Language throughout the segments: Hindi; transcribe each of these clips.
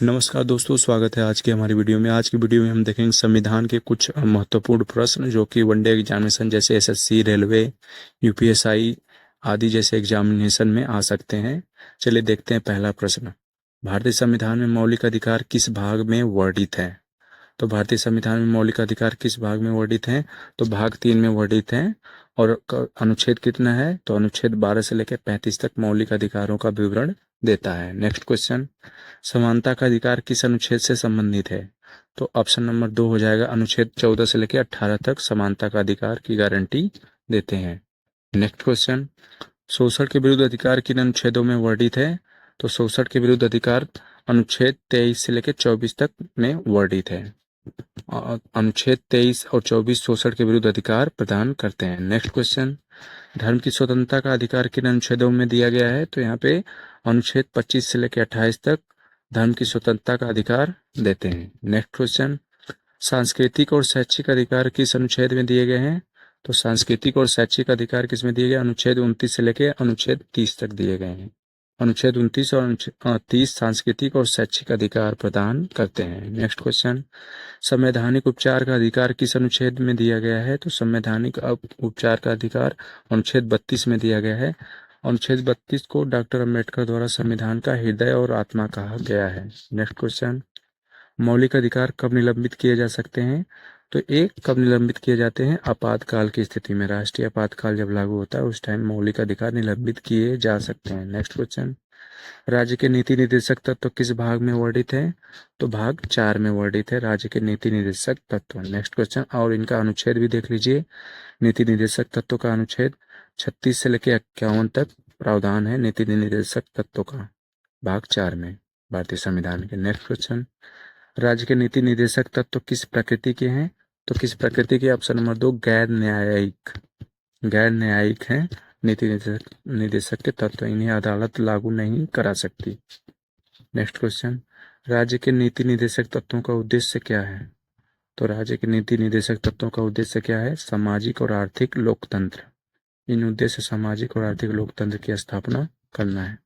नमस्कार दोस्तों, स्वागत है आज की हमारी वीडियो में। आज की वीडियो में हम देखेंगे संविधान के कुछ महत्वपूर्ण प्रश्न जो कि वनडे एग्जामिनेशन जैसे एसएससी, रेलवे, यूपीएसआई आदि जैसे एग्जामिनेशन में आ सकते हैं। चलिए देखते हैं पहला प्रश्न। भारतीय संविधान में मौलिक अधिकार किस भाग में वर्णित हैं? तो भारतीय संविधान में मौलिक अधिकार किस भाग में वर्णित हैं? तो भाग 3 में वर्णित हैं। और अनुच्छेद कितना है? तो अनुच्छेद 12 से लेकर 35 तक मौलिक अधिकारों का विवरण देता है। नेक्स्ट क्वेश्चन, समानता का अधिकार किस अनुच्छेद से संबंधित है? तो ऑप्शन नंबर 2 हो जाएगा। अनुच्छेद 14 से लेकर 18 तक समानता का अधिकार की गारंटी देते हैं। नेक्स्ट क्वेश्चन, शोषण के विरुद्ध अधिकार किन अनुच्छेदों में वर्णित है? तो शोषण के विरुद्ध अधिकार अनुच्छेद 23 से लेकर 24 तक में वर्णित है। अनुच्छेद 23 और 24 शोषण के विरुद्ध अधिकार प्रदान करते हैं। नेक्स्ट क्वेश्चन, धर्म की स्वतंत्रता का अधिकार किन अनुच्छेदों में दिया गया है? तो यहाँ पे अनुच्छेद 25 से लेकर 28 तक धर्म की स्वतंत्रता का अधिकार देते हैं। नेक्स्ट क्वेश्चन, सांस्कृतिक और शैक्षिक अधिकार किस अनुच्छेद में दिए गए हैं? तो सांस्कृतिक और शैक्षिक अधिकार किस में दिए गए? अनुच्छेद 29 से लेकर अनुच्छेद 30 तक दिए गए हैं। अनुच्छेद 29 और 30 सांस्कृतिक और शैक्षिक अधिकार प्रदान करते हैं। नेक्स्ट क्वेश्चन, संवैधानिक उपचार का अधिकार किस अनुच्छेद में दिया गया है? तो संवैधानिक उपचार का अधिकार अनुच्छेद 32 में दिया गया है। अनुच्छेद 32 को डॉक्टर अंबेडकर द्वारा संविधान का हृदय और आत्मा कहा गया है। नेक्स्ट क्वेश्चन, मौलिक अधिकार कब निलंबित किए जा सकते हैं? तो एक कब निलंबित किए जाते हैं? आपातकाल की स्थिति में, राष्ट्रीय आपातकाल जब लागू होता है उस टाइम मौलिक अधिकार निलंबित किए जा सकते हैं। नेक्स्ट क्वेश्चन, राज्य के नीति निर्देशक तत्व किस भाग में वर्णित है? तो भाग 4 में वर्णित है राज्य के नीति निर्देशक तत्व। नेक्स्ट क्वेश्चन, और इनका अनुच्छेद भी देख लीजिए। नीति निर्देशक तत्व का अनुच्छेद 36 से लेकर 51 तक प्रावधान है नीति निर्देशक तत्वों का, भाग 4 में भारतीय संविधान के। नेक्स्ट क्वेश्चन, राज्य के नीति निर्देशक तत्व किस प्रकृति के हैं? तो किस प्रकृति के? ऑप्शन नंबर 2 गैर न्यायिक। गैर न्यायिक हैं नीति निर्देशक के तत्व, इन्हें अदालत लागू नहीं करा सकती। नेक्स्ट क्वेश्चन, राज्य के नीति निर्देशक तत्वों का उद्देश्य क्या है? तो राज्य के नीति निर्देशक तत्वों का उद्देश्य क्या है? सामाजिक और आर्थिक लोकतंत्र। इन उद्देश्य सामाजिक और आर्थिक लोकतंत्र की स्थापना करना है।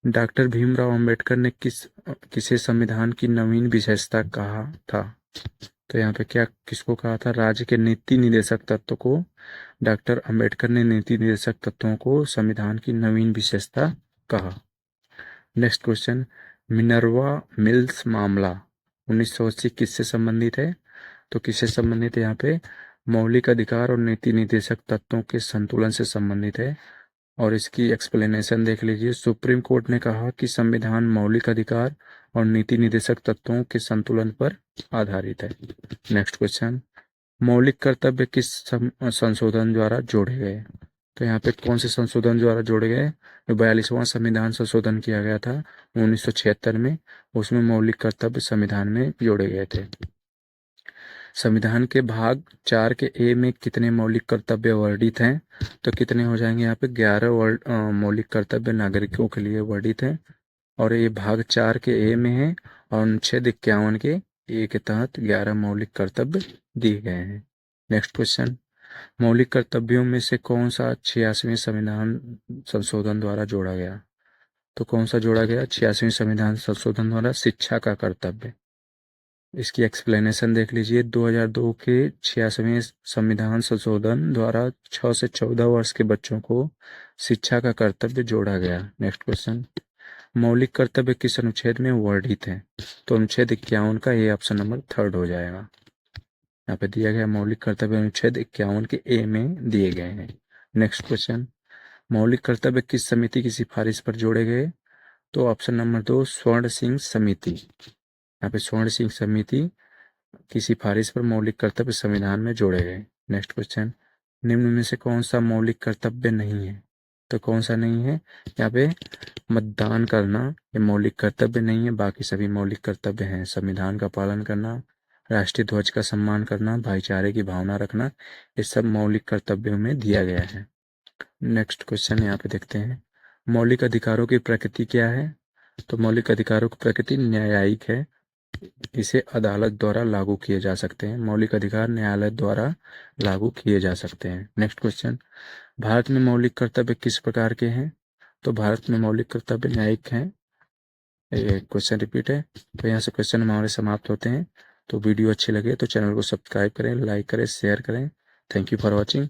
डॉक्टर भीमराव अंबेडकर ने किसे संविधान की नवीन विशेषता कहा था? तो यहाँ पे क्या किसको कहा था? राज्य के नीति निर्देशक तत्व को डॉक्टर अंबेडकर ने नीति निर्देशक तत्वों को संविधान की नवीन विशेषता कहा। नेक्स्ट क्वेश्चन, मिनर्वा मिल्स मामला 1980 किससे संबंधित है? तो किससे संबंधित है? यहाँ पे मौलिक अधिकार और नीति निर्देशक तत्वों के संतुलन से संबंधित है। और इसकी एक्सप्लेनेशन देख लीजिए। सुप्रीम कोर्ट ने कहा कि संविधान मौलिक अधिकार और नीति निर्देशक तत्वों के संतुलन पर आधारित है। नेक्स्ट क्वेश्चन, मौलिक कर्तव्य किस संशोधन द्वारा जोड़े गए? तो यहाँ पे कौन से संशोधन द्वारा जोड़े गए? 42वां संविधान संशोधन किया गया था 1976 में, उसमें मौलिक कर्तव्य संविधान में जोड़े गए थे। संविधान के भाग 4 के ए में कितने मौलिक कर्तव्य वर्णित हैं? तो कितने हो जाएंगे? यहाँ पे 11 मौलिक कर्तव्य नागरिकों के लिए वर्णित हैं और ये भाग 4 के ए में है और अनुच्छेद 51 के ए के तहत 11 मौलिक कर्तव्य दिए गए हैं। नेक्स्ट क्वेश्चन, मौलिक कर्तव्यों में से कौन सा 86वें संविधान संशोधन द्वारा जोड़ा गया? तो कौन सा जोड़ा गया 86वें संविधान संशोधन द्वारा? शिक्षा का कर्तव्य। इसकी एक्सप्लेनेशन देख लीजिए। 2002 के 86वें संविधान संशोधन द्वारा 6 से 14 वर्ष के बच्चों को शिक्षा का कर्तव्य जोड़ा गया। नेक्स्ट क्वेश्चन, मौलिक कर्तव्य किस अनुच्छेद में वर्णित है? तो अनुच्छेद 51 का ये ऑप्शन नंबर 3 हो जाएगा। यहाँ पे दिया गया मौलिक कर्तव्य अनुच्छेद 51 के ए में दिए गए हैं। नेक्स्ट क्वेश्चन, मौलिक कर्तव्य किस समिति की सिफारिश पर जोड़े गए? तो ऑप्शन नंबर 2 स्वर्ण सिंह समिति। यहाँ पे स्वर्ण सिंह समिति की सिफारिश पर मौलिक कर्तव्य संविधान में जोड़े गए। नेक्स्ट क्वेश्चन, निम्न में से कौन सा मौलिक कर्तव्य नहीं है? तो कौन सा नहीं है? यहाँ पे मतदान करना ये मौलिक कर्तव्य नहीं है, बाकी सभी मौलिक कर्तव्य हैं। संविधान का पालन करना, राष्ट्रीय ध्वज का सम्मान करना, भाईचारे की भावना रखना, ये सब मौलिक कर्तव्यों में दिया गया है। नेक्स्ट क्वेश्चन यहाँ पे देखते हैं, मौलिक अधिकारों की प्रकृति क्या है? तो मौलिक अधिकारों की प्रकृति न्यायिक है, इसे अदालत द्वारा लागू किए जा सकते हैं। मौलिक अधिकार न्यायालय द्वारा लागू किए जा सकते हैं। नेक्स्ट क्वेश्चन, भारत में मौलिक कर्तव्य किस प्रकार के हैं? तो भारत में मौलिक कर्तव्य न्यायिक हैं, क्वेश्चन रिपीट है। तो यहाँ से क्वेश्चन हमारे समाप्त होते हैं। तो वीडियो अच्छी लगे तो चैनल को सब्सक्राइब करें, लाइक करें, शेयर करें। Thank you for watching.